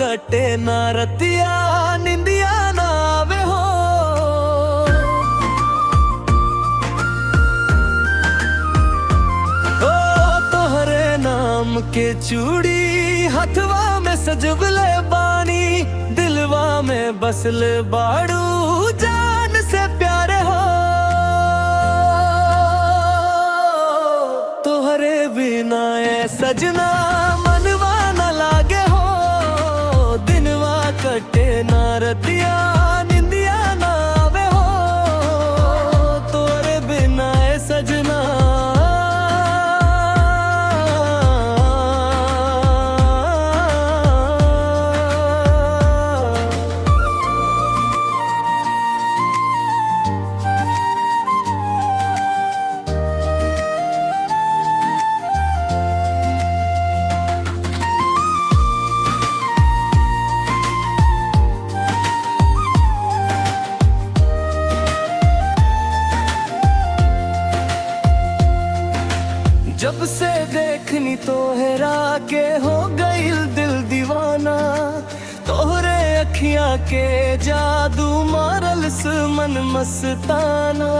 कटे ना रतिया निंदिया ना आवे हो। ओ तोहरे नाम के चूड़ी हथवा में सजवले बानी, दिलवा में बसल बाड़ू जान से प्यारे हो। तोहरे बिना ए सजना मनवा न लागे हो, दिनवा कटे ना रतिया निंदिया ना आवे हो। तोहरे बिना ए सजना जब से देखनी तोहरा के हो गईल दिल दीवाना। तोहरे अखियां के जादू मारल मन मस्ताना।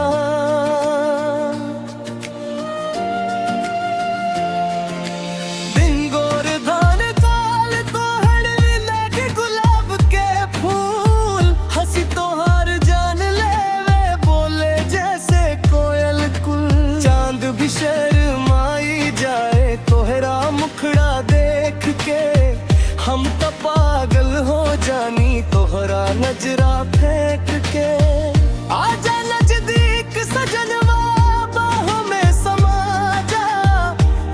दिन गोर धान काल तोहर लगे गुलाब के फूल, हंसी तोहार जान लेवे बोले जैसे कोयल कुल। चांद भी मुखड़ा देख के हम तो पागल हो जानी, तोहरा नजरा फेंक के। आजा नजदीक सजनवा बाहों में समा जा,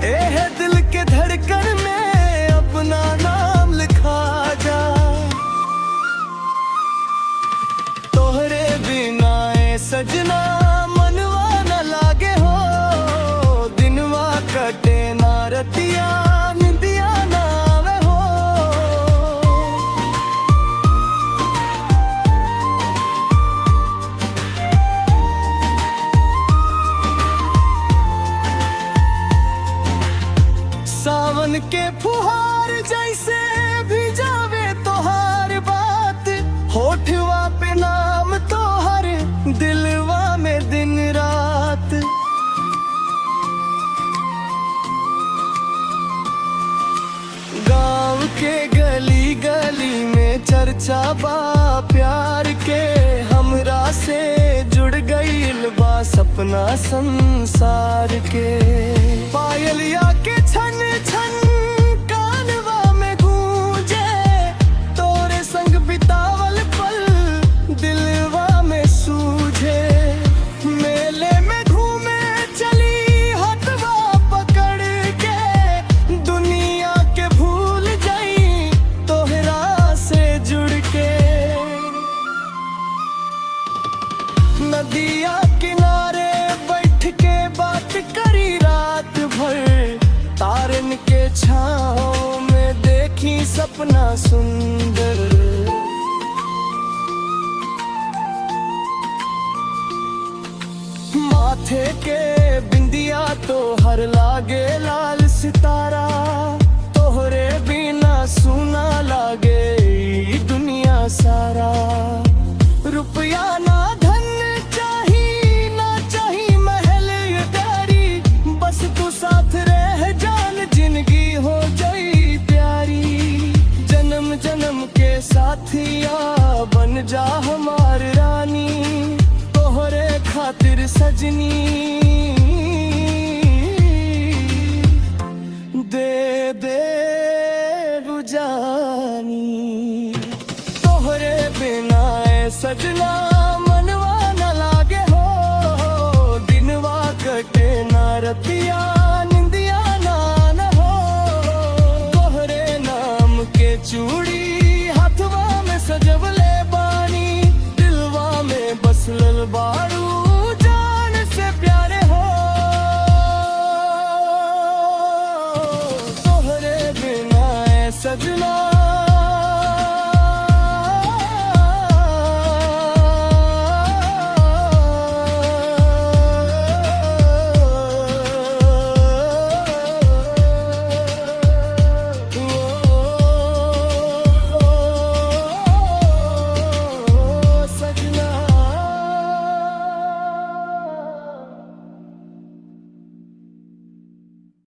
ए है दिल के धड़कन में अपना नाम लिखा जा। तोहरे बिना ए सजना मनवा न लागे हो, दिनवा कटे ना रतिया निंदिया ना आवे हो। सावन के फुहार जैसे भी जावे तोहार बात, होठवा पे नाम तोहर दिलवा में दिन रात। गाँव के गली गली में चर्चा बा प्यार के, हमरा से जुड़ गईल बा सपना संसार के। पायलिया के छन छन कानवा में गूंजे, तोरे संग बितावल पल दिलवा में सूझे। मेले में घूमे चली हथवा पकड़ के, दुनिया के भूल गई तोहरा से जुड़ के। नदिया किनारे बैठ के बात करी रात भर, तारन के छाँव में देखी सपना सुंदर। माथे के बिंदिया तो हर लागे लाल सितारा, तोहरे बिना सुना लागे ई दुनिया सारा। रुपया ना धन चाही ना चाही महल अटारी, बस तू साथ रह जान जिंदगी हो जाई प्यारी। जन्म जन्म के साथिया बन जा हमार रानी, तोहरे खातिर सजनी दे दे रुजानी। तोहरे बिना ए सजना